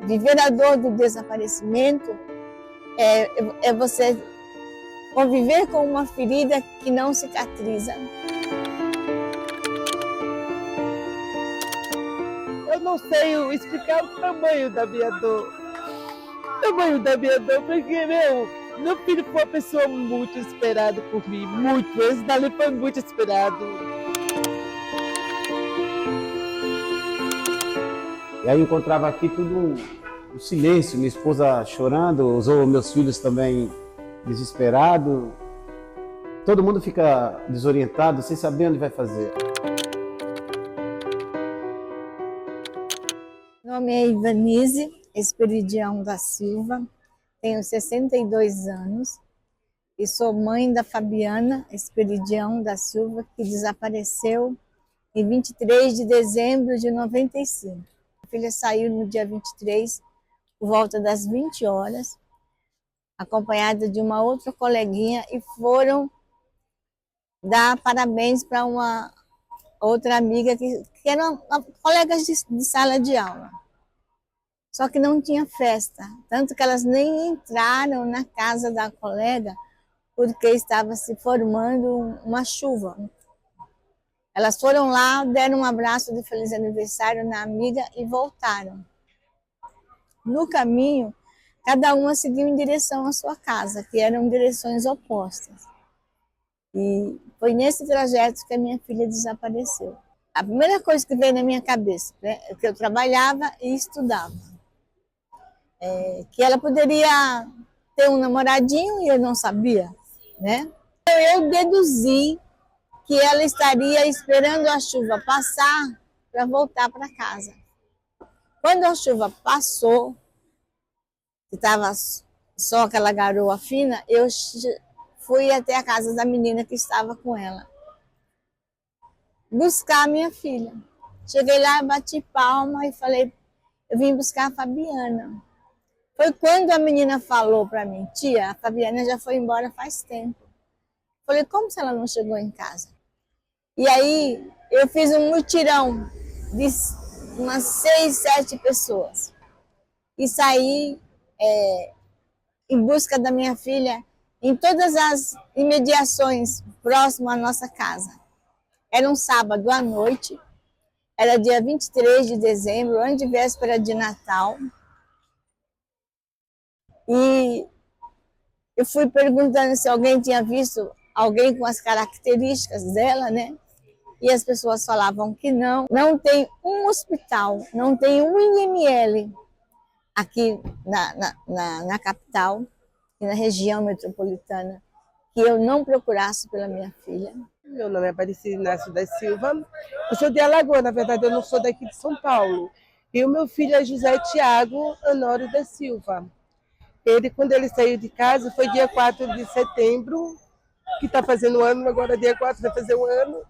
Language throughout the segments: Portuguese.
Viver a dor do desaparecimento é você conviver com uma ferida que não cicatriza. Eu não sei explicar o tamanho da minha dor. O tamanho da minha dor, porque, meu filho foi uma pessoa muito esperada por mim, muito. Esse dali foi muito esperado. E aí eu encontrava aqui tudo um silêncio, minha esposa chorando, os meus filhos também desesperados. Todo mundo fica desorientado, sem saber onde vai fazer. Meu nome é Ivanise Esperidião da Silva, tenho 62 anos e sou mãe da Fabiana Esperidião da Silva, que desapareceu em 23 de dezembro de 95. A filha saiu no dia 23, por volta das 20 horas, acompanhada de uma outra coleguinha, e foram dar parabéns para uma outra amiga que eram colegas de sala de aula. Só que não tinha festa, tanto que elas nem entraram na casa da colega porque estava se formando uma chuva. Elas foram lá, deram um abraço de feliz aniversário na amiga e voltaram. No caminho, cada uma seguiu em direção à sua casa, que eram direções opostas. E foi nesse trajeto que a minha filha desapareceu. A primeira coisa que veio na minha cabeça, né, é que eu trabalhava e estudava. Que ela poderia ter um namoradinho e eu não sabia, né? Eu deduzi que ela estaria esperando a chuva passar para voltar para casa. Quando a chuva passou, estava só aquela garoa fina, eu fui até a casa da menina que estava com ela, buscar a minha filha. Cheguei lá, bati palma e falei, eu vim buscar a Fabiana. Foi quando a menina falou para mim, tia, a Fabiana já foi embora faz tempo. Falei, como se ela não chegou em casa? E aí eu fiz um mutirão de umas 6, 7 pessoas. E saí em busca da minha filha em todas as imediações próximas à nossa casa. Era um sábado à noite, era dia 23 de dezembro, antes de véspera de Natal. E eu fui perguntando se alguém tinha visto alguém com as características dela, né? E as pessoas falavam que não. Não tem um hospital, não tem um IML aqui na capital e na região metropolitana que eu não procurasse pela minha filha. Meu nome é Aparecida Inácio da Silva. Eu sou de Alagoas, na verdade eu não sou daqui de São Paulo. E o meu filho é José Tiago Honório da Silva. Ele, quando ele saiu de casa, foi dia 4 de setembro, que está fazendo um ano, agora dia 4 vai fazer um ano.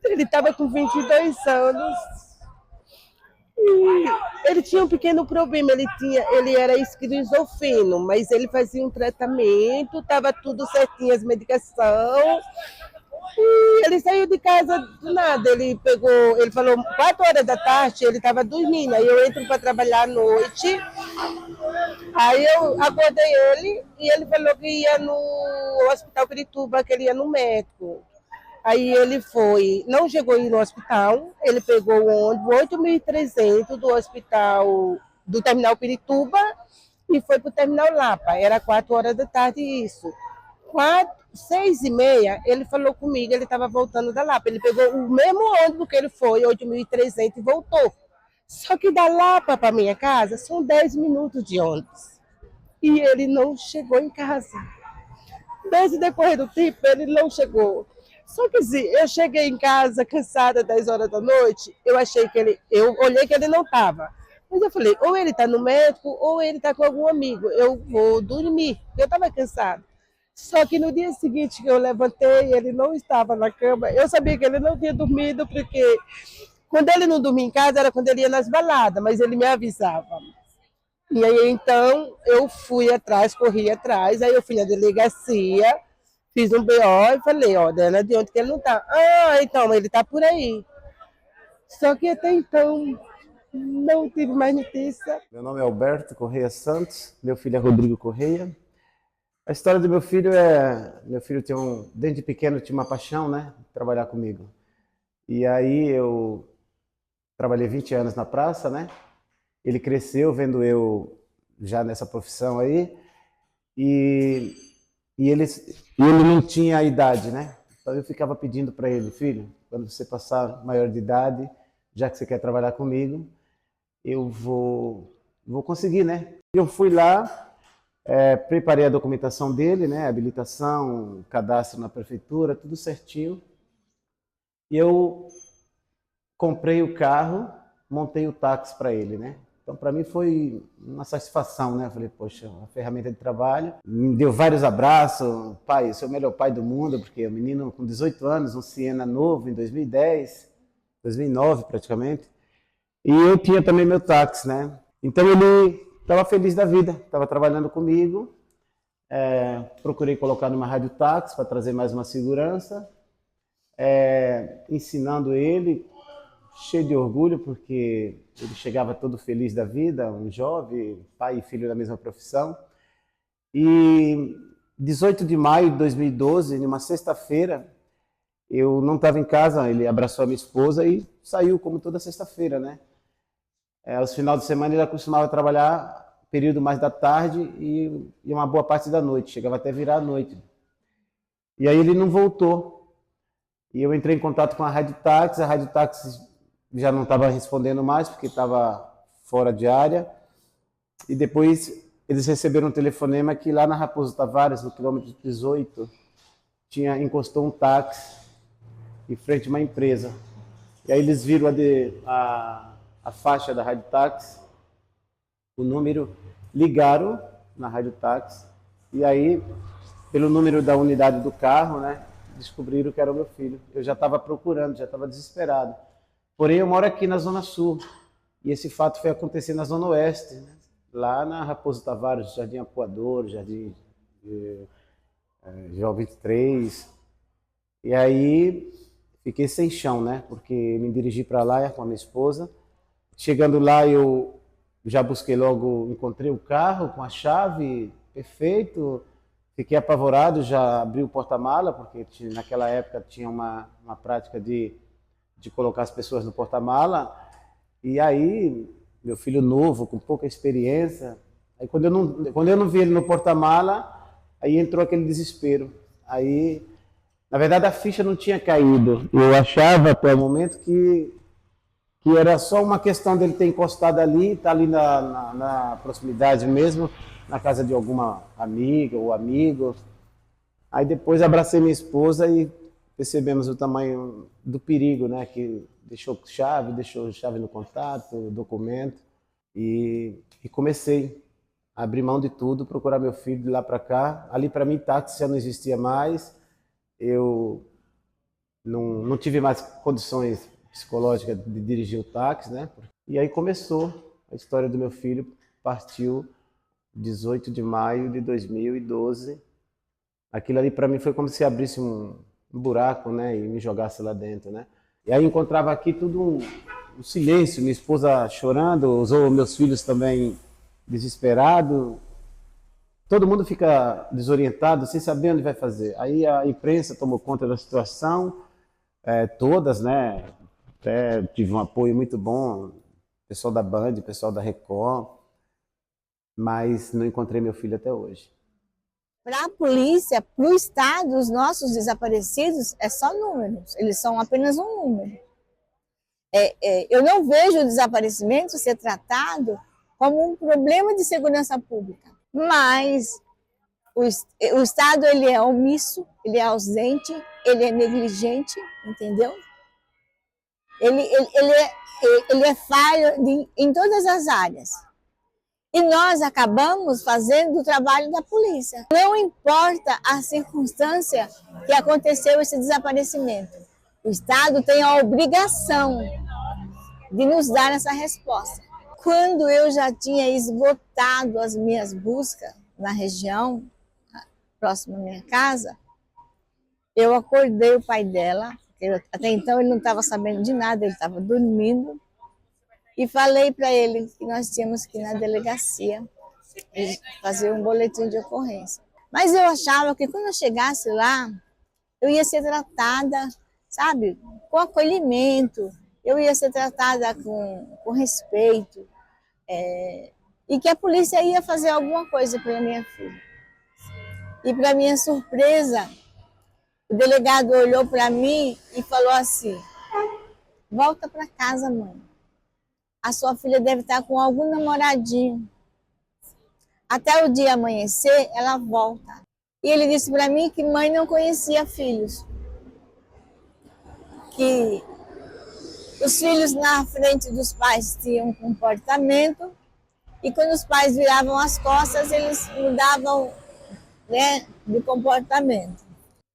Ele estava com 22 anos e ele tinha um pequeno problema, ele era esquizofreno, mas ele fazia um tratamento, estava tudo certinho, as medicações. E ele saiu de casa do nada, ele falou 4 horas da tarde, ele estava dormindo, aí eu entro para trabalhar à noite. Aí eu acordei ele e ele falou que ia no Hospital Pirituba, que ele ia no médico. Aí ele foi, não chegou a ir no hospital, ele pegou o ônibus 8.300 do hospital, do terminal Pirituba e foi para o terminal Lapa. Era 4 horas da tarde isso. 6h30, ele falou comigo, ele estava voltando da Lapa. Ele pegou o mesmo ônibus que ele foi, 8.300, e voltou. Só que da Lapa para minha casa são 10 minutos de ônibus. E ele não chegou em casa. Desde depois do tempo, ele não chegou. Só que assim, eu cheguei em casa cansada, 10 horas da noite, eu olhei que ele não estava. Mas eu falei, ou ele está no médico, ou ele está com algum amigo. Eu vou dormir, eu estava cansada. Só que no dia seguinte que eu levantei, ele não estava na cama. Eu sabia que ele não tinha dormido, porque quando ele não dormia em casa era quando ele ia nas baladas, mas ele me avisava. E aí então eu fui atrás, corri atrás, aí eu fui na delegacia, fiz um BO e falei, ó, Dana, de onde que ele não tá? Ah, então, ele tá por aí. Só que até então Não tive mais notícia. Meu nome é Alberto Correia Santos, meu filho é Rodrigo Correia. A história do meu filho é... Meu filho desde pequeno tinha uma paixão, né? Trabalhar comigo. E aí eu trabalhei 20 anos na praça, né? Ele cresceu vendo eu já nessa profissão aí. E, ele não tinha a idade, né? Então eu ficava pedindo para ele, filho, quando você passar maior de idade, já que você quer trabalhar comigo, eu vou conseguir, né? Eu fui lá, preparei a documentação dele, né? Habilitação, cadastro na prefeitura, tudo certinho. E eu comprei o carro, montei o táxi para ele, né? Então, para mim foi uma satisfação, né? Eu falei, poxa, uma ferramenta de trabalho. Me deu vários abraços. Pai, você é o melhor pai do mundo, porque o menino com 18 anos, um Siena novo, em 2010, 2009 praticamente. E eu tinha também meu táxi, né? Então, ele estava feliz da vida, estava trabalhando comigo. Procurei colocar numa rádio táxi para trazer mais uma segurança. Ensinando ele, cheio de orgulho, porque ele chegava todo feliz da vida, um jovem, pai e filho da mesma profissão. E 18 de maio de 2012, numa sexta-feira, eu não estava em casa, ele abraçou a minha esposa e saiu como toda sexta-feira, né? Aos finais de semana ele costumava trabalhar período mais da tarde e uma boa parte da noite, chegava até virar a noite. E aí ele não voltou. E eu entrei em contato com a Rádio Táxi já não estava respondendo mais, porque estava fora de área. E depois eles receberam um telefonema que lá na Raposo Tavares, no quilômetro 18, encostou um táxi em frente a uma empresa. E aí eles viram a faixa da Rádio Táxi, o número, ligaram na Rádio Táxi, e aí, pelo número da unidade do carro, né, descobriram que era o meu filho. Eu já estava procurando, já estava desesperado. Porém, eu moro aqui na Zona Sul, e esse fato foi acontecer na Zona Oeste, né? Lá na Raposo Tavares, Jardim Apoador, Jardim João 23. E aí, fiquei sem chão, né? Porque me dirigi para lá com a minha esposa. Chegando lá, eu já busquei logo, encontrei o carro com a chave, perfeito. Fiquei apavorado, já abri o porta-mala, porque naquela época tinha uma prática de colocar as pessoas no porta-mala. E aí, meu filho novo, com pouca experiência, aí quando eu não vi ele no porta-mala, aí entrou aquele desespero. Aí, na verdade, a ficha não tinha caído. Eu achava até o momento que era só uma questão dele ter encostado ali, estar ali na proximidade mesmo, na casa de alguma amiga ou amigo. Aí depois abracei minha esposa e percebemos o tamanho do perigo, né? Que deixou chave no contato, documento. E comecei a abrir mão de tudo, procurar meu filho de lá para cá. Ali para mim táxi já não existia mais. Eu não tive mais condições psicológicas de dirigir o táxi, né? E aí começou a história do meu filho, partiu 18 de maio de 2012. Aquilo ali para mim foi como se abrisse um buraco, né, e me jogasse lá dentro, né? E aí encontrava aqui tudo um silêncio, minha esposa chorando, os meus filhos também desesperados. Todo mundo fica desorientado, sem saber onde vai fazer. Aí a imprensa tomou conta da situação, todas, né? Até tive um apoio muito bom, pessoal da Band, pessoal da Record, mas não encontrei meu filho até hoje. Para a polícia, para o Estado, os nossos desaparecidos é só números, eles são apenas um número. Eu não vejo o desaparecimento ser tratado como um problema de segurança pública, mas o Estado ele é omisso, ele é ausente, ele é negligente, entendeu? Ele é falho em todas as áreas. E nós acabamos fazendo o trabalho da polícia. Não importa a circunstância que aconteceu esse desaparecimento. O Estado tem a obrigação de nos dar essa resposta. Quando eu já tinha esgotado as minhas buscas na região, próximo à minha casa, eu acordei o pai dela, porque até então ele não estava sabendo de nada, ele estava dormindo. e falei para ele que nós tínhamos que ir na delegacia e fazer um boletim de ocorrência. Mas eu achava que quando eu chegasse lá, eu ia ser tratada, sabe, com acolhimento, eu ia ser tratada com respeito, e que a polícia ia fazer alguma coisa pela minha filha. E para minha surpresa, o delegado olhou para mim e falou assim: volta para casa, mãe. A sua filha deve estar com algum namoradinho. Até o dia amanhecer, ela volta. E ele disse para mim que mãe não conhecia filhos. Que os filhos na frente dos pais tinham um comportamento e quando os pais viravam as costas, eles mudavam, né, de comportamento.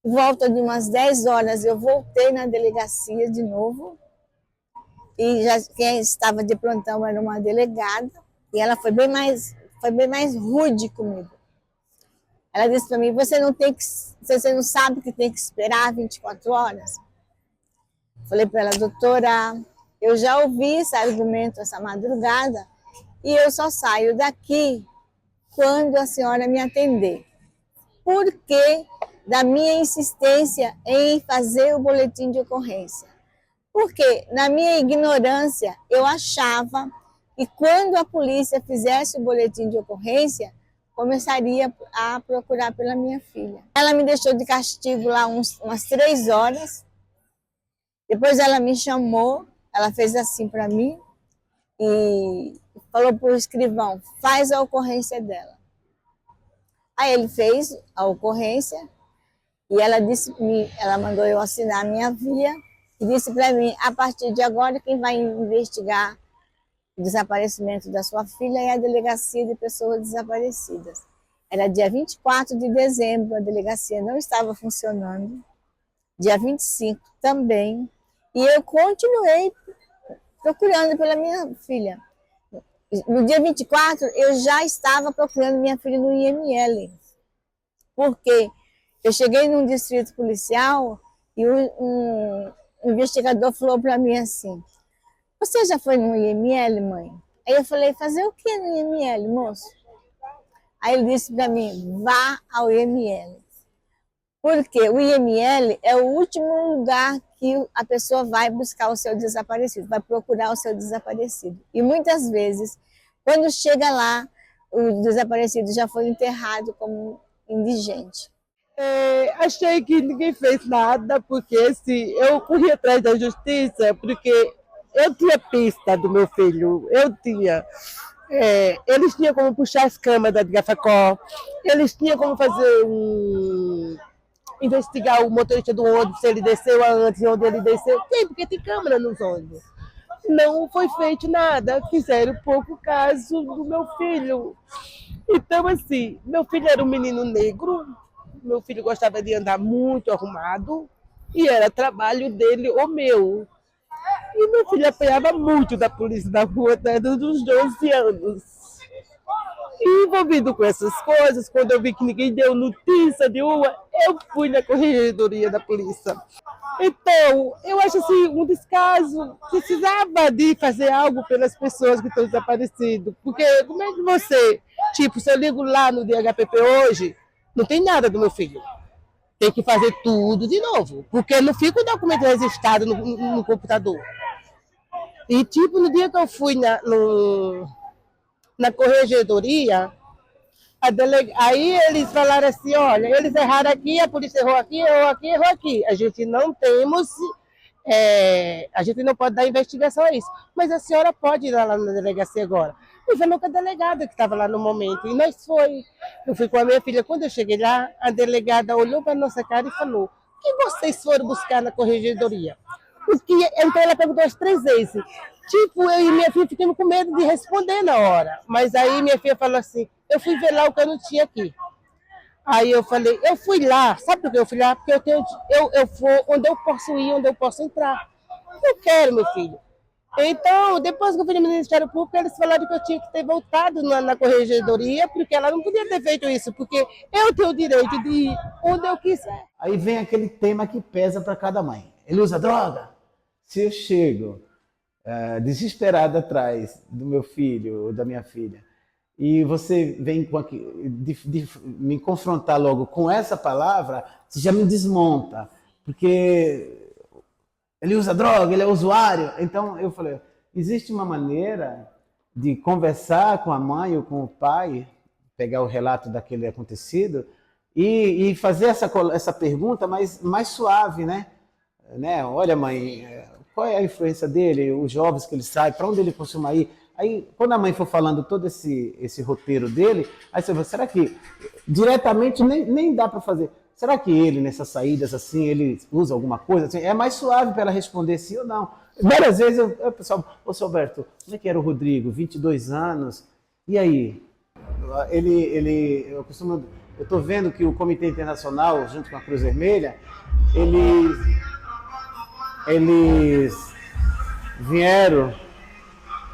Por volta de umas 10 horas, eu voltei na delegacia de novo e quem estava de plantão era uma delegada e ela foi bem mais rude comigo. Ela disse para mim: você não sabe que tem que esperar 24 horas? Falei para ela: doutora, eu já ouvi esse argumento essa madrugada e eu só saio daqui quando a senhora me atender. Por que da minha insistência em fazer o boletim de ocorrência? Porque, na minha ignorância, eu achava que quando a polícia fizesse o boletim de ocorrência, começaria a procurar pela minha filha. Ela me deixou de castigo lá umas 3 horas. Depois ela me chamou, ela fez assim para mim e falou para o escrivão: faz a ocorrência dela. Aí ele fez a ocorrência e ela mandou eu assinar a minha via e disse para mim: a partir de agora quem vai investigar o desaparecimento da sua filha é a Delegacia de Pessoas Desaparecidas. Era dia 24 de dezembro, a delegacia não estava funcionando, dia 25 também, e eu continuei procurando pela minha filha. No dia 24, eu já estava procurando minha filha no IML, porque eu cheguei num distrito policial e um investigador falou para mim assim: você já foi no IML, mãe? Aí eu falei: fazer o que no IML, moço? Aí ele disse para mim: vá ao IML. Porque o IML é o último lugar que a pessoa vai buscar o seu desaparecido, vai procurar o seu desaparecido. E muitas vezes, quando chega lá, o desaparecido já foi enterrado como indigente. Achei que ninguém fez nada, porque assim, eu corri atrás da justiça, porque eu tinha pista do meu filho, eu tinha. Eles tinham como puxar as câmeras de Gafacó, eles tinham como fazer investigar o motorista do ônibus, se ele desceu antes, onde ele desceu. Tem, porque tem câmera nos ônibus. Não foi feito nada, fizeram pouco caso do meu filho. Então, assim, meu filho era um menino negro, meu filho gostava de andar muito arrumado, e era trabalho dele ou meu. E meu filho apanhava muito da polícia da rua até dos 12 anos. E envolvido com essas coisas, quando eu vi que ninguém deu notícia de uma, eu fui na corregedoria da polícia. Então, eu acho assim, um descaso, precisava de fazer algo pelas pessoas que estão desaparecidas. Porque como é que você, tipo, se eu ligo lá no DHPP hoje, não tem nada do meu filho. Tem que fazer tudo de novo, porque não fica o documento registrado no computador. E tipo, no dia que eu fui na corregedoria, aí eles falaram assim: olha, eles erraram aqui, a polícia errou aqui, errou aqui, errou aqui. A gente não temos, a gente não pode dar investigação a isso. Mas a senhora pode ir lá na delegacia agora. Eu falei com a delegada que estava lá no momento. E nós foi. Eu fui com a minha filha. Quando eu cheguei lá, a delegada olhou para a nossa cara e falou: o que vocês foram buscar na corregedoria? Então ela perguntou as 3 vezes. Tipo, eu e minha filha ficamos com medo de responder na hora. Mas aí minha filha falou assim: eu fui ver lá o que eu não tinha aqui. Aí eu falei: eu fui lá. Sabe por que eu fui lá? Porque eu vou onde eu posso ir, onde eu posso entrar. Eu quero, meu filho. Então, depois que eu fui no Ministério Público, eles falaram que eu tinha que ter voltado na corregedoria, porque ela não podia ter feito isso, porque eu tenho o direito de ir onde eu quiser. Aí vem aquele tema que pesa para cada mãe. Ele usa droga? Se eu chego desesperada atrás do meu filho ou da minha filha, e você vem de me confrontar logo com essa palavra, você já me desmonta, porque ele usa droga, ele é usuário. Então eu falei, existe uma maneira de conversar com a mãe ou com o pai, pegar o relato daquele acontecido e fazer essa pergunta mais suave, né? Olha, mãe, qual é a influência dele, os jovens que ele sai, para onde ele costuma ir? Aí, quando a mãe for falando todo esse roteiro dele, aí você fala, será que diretamente nem dá para fazer? Será que ele, nessas saídas assim, ele usa alguma coisa? Assim, é mais suave para ela responder sim ou não. Várias vezes eu pessoal, ô seu Alberto, como é que era o Rodrigo? 22 anos, e aí? Eu estou vendo que o Comitê Internacional, junto com a Cruz Vermelha, eles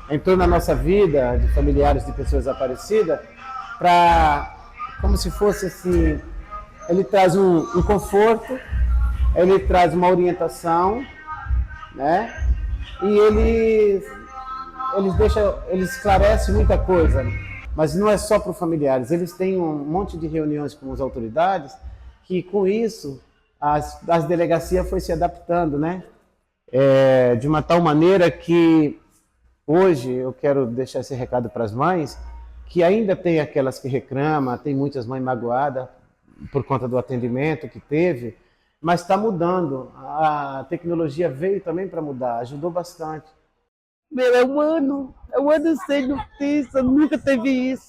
entrou na nossa vida, de familiares de pessoas desaparecidas, como se fosse assim, ele traz um conforto, ele traz uma orientação, né? E eles esclarecem muita coisa, mas não é só para os familiares, eles têm um monte de reuniões com as autoridades, que com isso as delegacias foi se adaptando, né? De uma tal maneira que hoje eu quero deixar esse recado para as mães, que ainda tem aquelas que reclamam, tem muitas mães magoadas por conta do atendimento que teve, mas está mudando. A tecnologia veio também para mudar, ajudou bastante. É um ano sem notícia, nunca teve isso.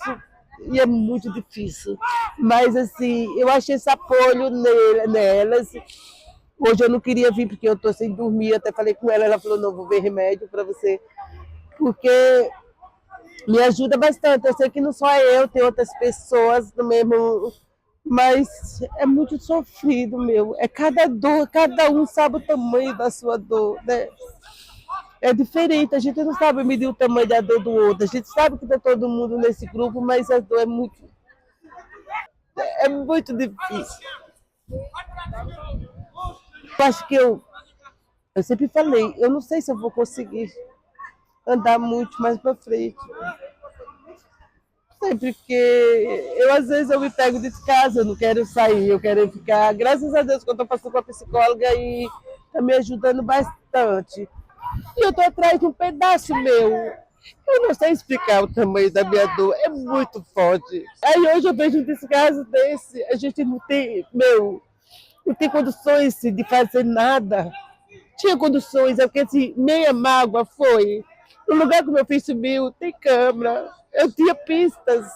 E é muito difícil. Mas, assim, eu achei esse apoio nelas. Hoje eu não queria vir porque eu estou sem dormir. Até falei com ela falou, não, vou ver remédio para você. Porque me ajuda bastante. Eu sei que não só eu, tem outras pessoas do mesmo... Mas é muito sofrido, meu. É cada dor, cada um sabe o tamanho da sua dor, né? É diferente, a gente não sabe medir o tamanho da dor do outro. A gente sabe que está todo mundo nesse grupo, mas a dor é muito difícil. Eu acho que eu sempre falei, eu não sei se eu vou conseguir andar muito mais para frente. Porque às vezes eu me pego de casa, eu não quero sair, eu quero ficar. Graças a Deus que eu estou passando com a psicóloga e está me ajudando bastante. E eu estou atrás de um pedaço meu. Eu não sei explicar o tamanho da minha dor, é muito forte. Aí hoje eu vejo um descaso desse, a gente não tem condições de fazer nada. Tinha condições, é porque assim, meia mágoa foi. No lugar que o meu filho subiu, tem câmera. Eu tinha pistas.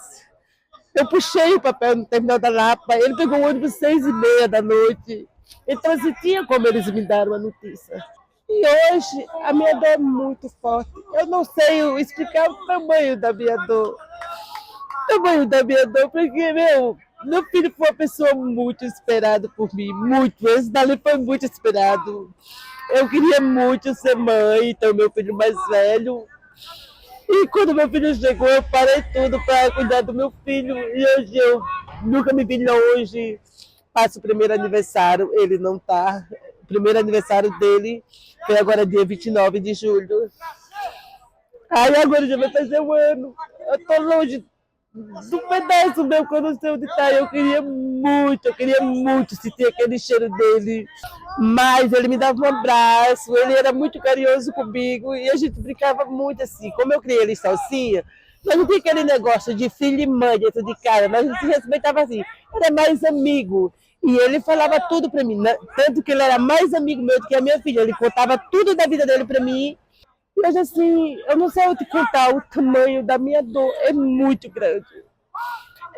Eu puxei o papel no terminal da Lapa. Ele pegou o ônibus 6h30 da noite. Então, assim, tinha como eles me deram a notícia. E hoje, a minha dor é muito forte. Eu não sei explicar o tamanho da minha dor. O tamanho da minha dor, porque, meu filho foi uma pessoa muito esperada por mim. Muito. Esse dali foi muito esperado. Eu queria muito ser mãe, então meu filho mais velho. E quando meu filho chegou, eu parei tudo para cuidar do meu filho. E hoje eu nunca me vi longe. Passo o primeiro aniversário, ele não está. O primeiro aniversário dele foi agora dia 29 de julho. Aí agora já vai fazer um ano. Eu estou longe do pedaço meu que eu não sei onde está. Eu queria muito sentir aquele cheiro dele. Mas ele me dava um abraço, ele era muito carinhoso comigo e a gente brincava muito assim. Como eu criei ele salsinha, nós não tinha aquele negócio de filho e mãe dentro de casa, nós se respeitava assim, era mais amigo. E ele falava tudo para mim, tanto que ele era mais amigo meu do que a minha filha, ele contava tudo da vida dele para mim. E hoje assim, eu não sei onde contar o tamanho da minha dor, é muito grande.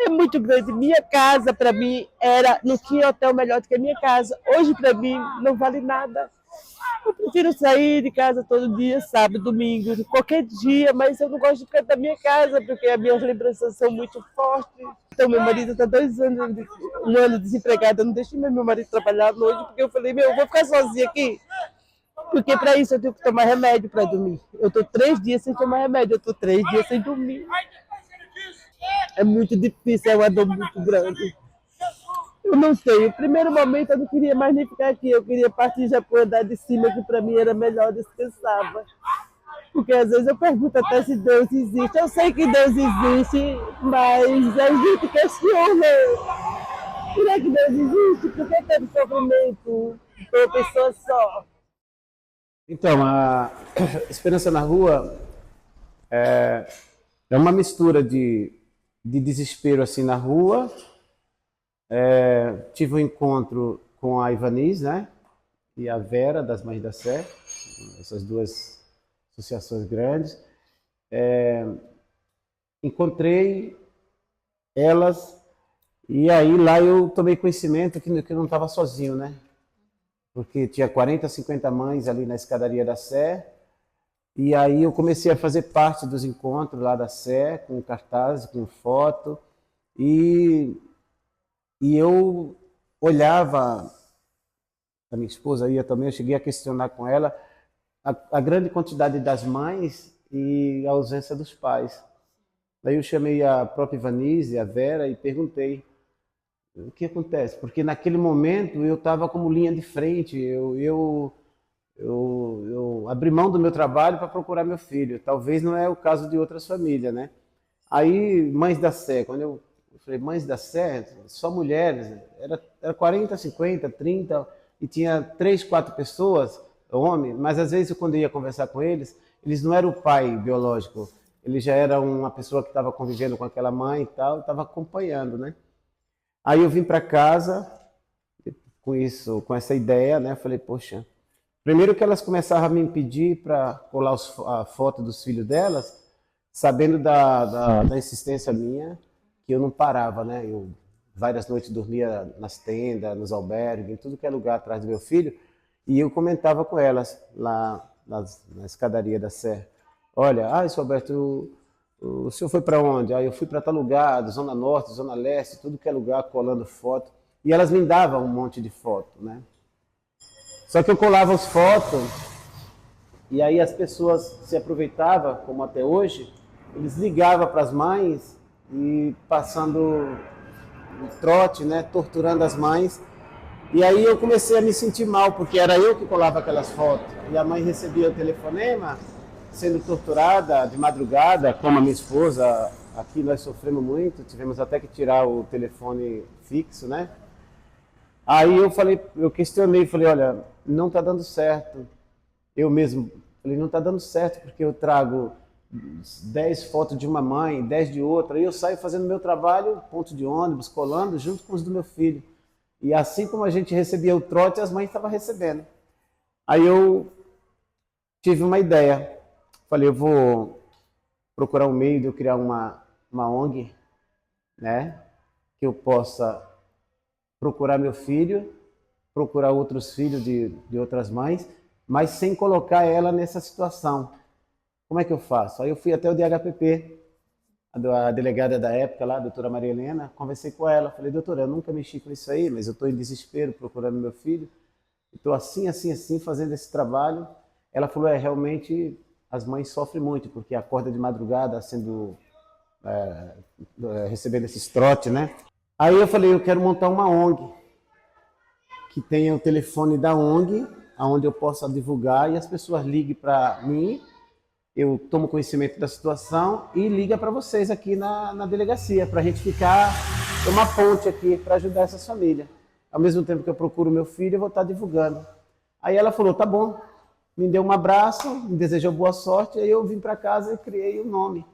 É muito grande. Minha casa, para mim, não tinha hotel melhor do que a minha casa. Hoje, para mim, não vale nada. Eu prefiro sair de casa todo dia, sábado, domingo, qualquer dia, mas eu não gosto de ficar da minha casa, porque as minhas lembranças são muito fortes. Então, meu marido está 2 anos, um ano desempregado. Eu não deixei meu marido trabalhar à noite, porque eu falei, eu vou ficar sozinha aqui. Porque para isso eu tenho que tomar remédio para dormir. Eu estou 3 dias sem tomar remédio, eu estou 3 dias sem dormir. É muito difícil, é uma dor muito grande. Eu não sei, o primeiro momento eu não queria mais nem ficar aqui, eu queria partir já para o andar de cima, que para mim era melhor, descansava. Porque às vezes eu pergunto até se Deus existe. Eu sei que Deus existe, mas a gente questiona. Será que Deus existe? Por que tanto sofrimento por uma pessoa só? Então, a Esperança na Rua é uma mistura de desespero assim na rua. Tive um encontro com a Ivaniz, né? E a Vera, das Mães da Sé, essas duas associações grandes. Encontrei elas e aí lá eu tomei conhecimento que eu não estava sozinho, né? Porque tinha 40, 50 mães ali na escadaria da Sé. E aí eu comecei a fazer parte dos encontros lá da Sé, com cartazes, com foto. E, e eu olhava, a minha esposa ia também, eu cheguei a questionar com ela a grande quantidade das mães e a ausência dos pais. Daí eu chamei a própria Ivanise, a Vera, e perguntei o que acontece. Porque naquele momento eu estava como linha de frente, eu abri mão do meu trabalho para procurar meu filho. Talvez não é o caso de outras famílias, né? Aí, Mães da Sé, quando eu falei Mães da Sé, só mulheres, era 40, 50, 30, e tinha 3, 4 pessoas, homens, mas às vezes quando eu ia conversar com eles, eles não eram o pai biológico, ele já era uma pessoa que estava convivendo com aquela mãe e tal, estava acompanhando, né? Aí eu vim para casa com isso, com essa ideia, né? Falei, poxa, primeiro que elas começaram a me pedir para colar a foto dos filhos delas, sabendo da insistência minha, que eu não parava, né? Eu várias noites dormia nas tendas, nos albergues, em tudo que é lugar atrás do meu filho, e eu comentava com elas lá na escadaria da Sé. Olha, seu Alberto, o senhor foi para onde? Eu fui para tal lugar, Zona Norte, Zona Leste, tudo que é lugar, colando foto. E elas me davam um monte de foto, né? Só que eu colava as fotos e aí as pessoas se aproveitavam, como até hoje, eles ligavam para as mães e passando um trote, né, torturando as mães. E aí eu comecei a me sentir mal, porque era eu que colava aquelas fotos. E a mãe recebia o telefonema, sendo torturada de madrugada, como a minha esposa. Aqui nós sofremos muito, tivemos até que tirar o telefone fixo, né? Aí eu questionei, falei, olha, não está dando certo. Eu mesmo falei, não está dando certo, porque eu trago 10 fotos de uma mãe, 10 de outra, e eu saio fazendo meu trabalho, ponto de ônibus, colando, junto com os do meu filho. E assim como a gente recebia o trote, as mães estavam recebendo. Aí eu tive uma ideia. Falei, eu vou procurar um meio de eu criar uma ONG, né? Que eu possa procurar meu filho, procurar outros filhos de outras mães, mas sem colocar ela nessa situação. Como é que eu faço? Aí eu fui até o DHPP, a delegada da época lá, a doutora Maria Helena, conversei com ela, falei, doutora, eu nunca mexi com isso aí, mas eu estou em desespero procurando meu filho, estou assim, assim, assim, fazendo esse trabalho. Ela falou, realmente as mães sofrem muito, porque acorda de madrugada sendo, recebendo esses trotes, né? Aí eu falei, eu quero montar uma ONG, que tenha o telefone da ONG, onde eu possa divulgar e as pessoas liguem para mim, eu tomo conhecimento da situação e liga para vocês aqui na delegacia, para a gente ficar uma ponte aqui para ajudar essas famílias. Ao mesmo tempo que eu procuro meu filho, eu vou estar divulgando. Aí ela falou, tá bom, me deu um abraço, me desejou boa sorte, aí eu vim para casa e criei o nome.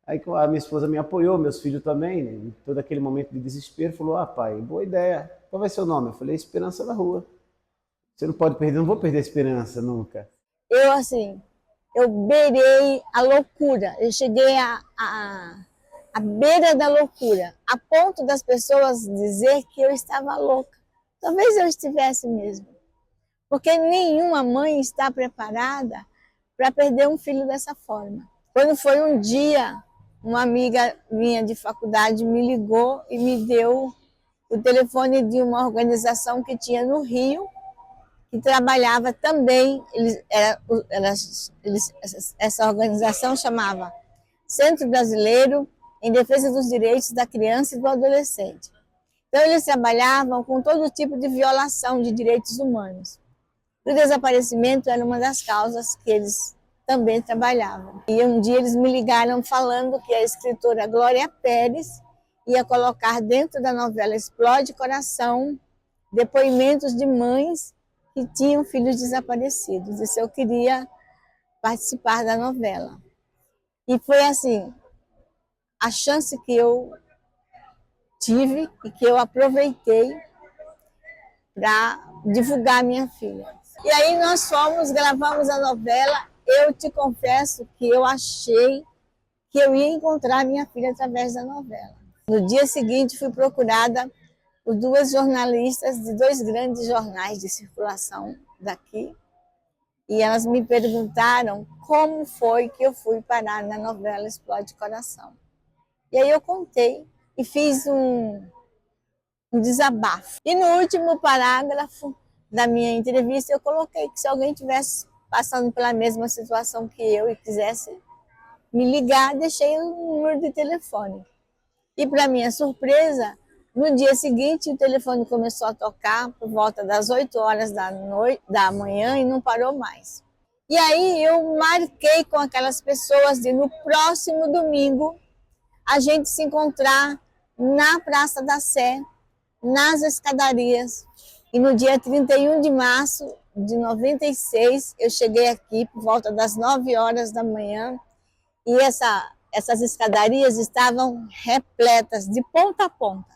Aí a minha esposa me apoiou, meus filhos também, né? Em todo aquele momento de desespero, falou, pai, boa ideia, qual vai ser o nome? Eu falei, Esperança na Rua. Você não pode perder, não vou perder a esperança nunca. Eu beirei a loucura, eu cheguei à beira da loucura, a ponto das pessoas dizer que eu estava louca. Talvez eu estivesse mesmo, porque nenhuma mãe está preparada para perder um filho dessa forma. Quando foi um dia, uma amiga minha de faculdade me ligou e me deu o telefone de uma organização que tinha no Rio, que trabalhava também, essa organização chamava Centro Brasileiro em Defesa dos Direitos da Criança e do Adolescente. Então, eles trabalhavam com todo tipo de violação de direitos humanos. O desaparecimento era uma das causas que eles também trabalhava. E um dia eles me ligaram falando que a escritora Glória Pérez ia colocar dentro da novela Explode Coração depoimentos de mães que tinham filhos desaparecidos. E se eu queria participar da novela. E foi assim, a chance que eu tive e que eu aproveitei para divulgar minha filha. E aí nós gravamos a novela. Eu te confesso que eu achei que eu ia encontrar minha filha através da novela. No dia seguinte fui procurada por duas jornalistas de dois grandes jornais de circulação daqui, e elas me perguntaram como foi que eu fui parar na novela Explode Coração. E aí eu contei e fiz um desabafo. E no último parágrafo da minha entrevista eu coloquei que se alguém tivesse passando pela mesma situação que eu e quisesse me ligar, deixei o número de telefone. E para minha surpresa, no dia seguinte o telefone começou a tocar por volta das 8 horas da manhã e não parou mais. E aí eu marquei com aquelas pessoas de no próximo domingo a gente se encontrar na Praça da Sé, nas escadarias. E no dia 31 de março de 96, eu cheguei aqui por volta das 9 horas da manhã e essas escadarias estavam repletas de ponta a ponta,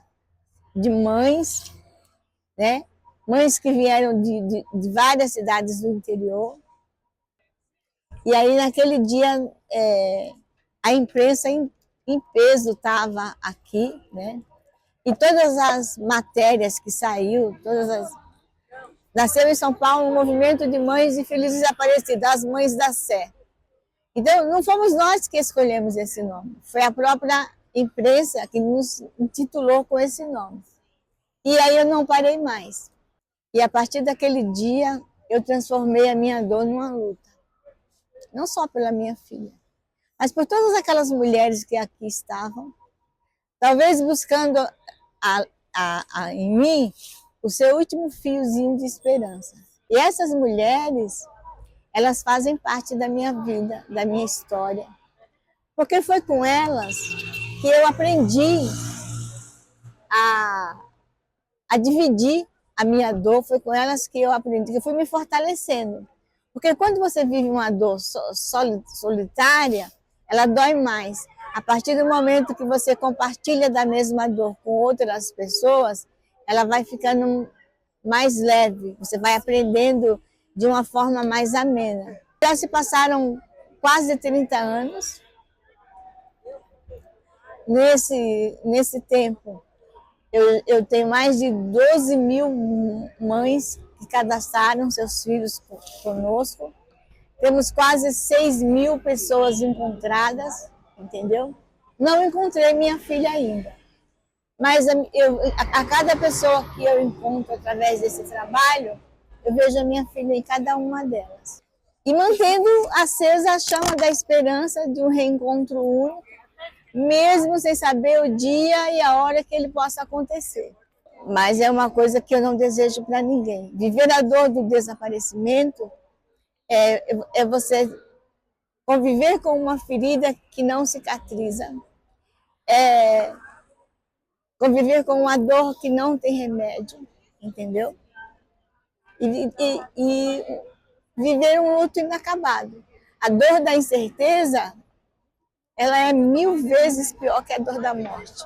de mães, né? Mães que vieram de várias cidades do interior. E aí, naquele dia, a imprensa em peso estava aqui, né? E todas as matérias que saiu, nasceu em São Paulo um movimento de mães de filhos desaparecidos, as Mães da Sé. Então, não fomos nós que escolhemos esse nome, foi a própria imprensa que nos intitulou com esse nome. E aí eu não parei mais. E a partir daquele dia, eu transformei a minha dor numa luta. Não só pela minha filha, mas por todas aquelas mulheres que aqui estavam, talvez buscando em mim o seu último fiozinho de esperança. E essas mulheres, elas fazem parte da minha vida, da minha história, porque foi com elas que eu aprendi a dividir a minha dor, foi com elas que eu aprendi, que eu fui me fortalecendo. Porque quando você vive uma dor solitária, ela dói mais. A partir do momento que você compartilha da mesma dor com outras pessoas, ela vai ficando mais leve, você vai aprendendo de uma forma mais amena. Já se passaram quase 30 anos. Nesse tempo, eu tenho mais de 12 mil mães que cadastraram seus filhos conosco. Temos quase 6 mil pessoas encontradas, entendeu? Não encontrei minha filha ainda, mas a cada pessoa que eu encontro através desse trabalho, eu vejo a minha filha em cada uma delas. E mantendo acesa a chama da esperança de um reencontro único, mesmo sem saber o dia e a hora que ele possa acontecer. Mas é uma coisa que eu não desejo para ninguém. Viver a dor do desaparecimento é você conviver com uma ferida que não cicatriza, conviver com uma dor que não tem remédio, entendeu? E viver um luto inacabado. A dor da incerteza, ela é 1000 vezes pior que a dor da morte.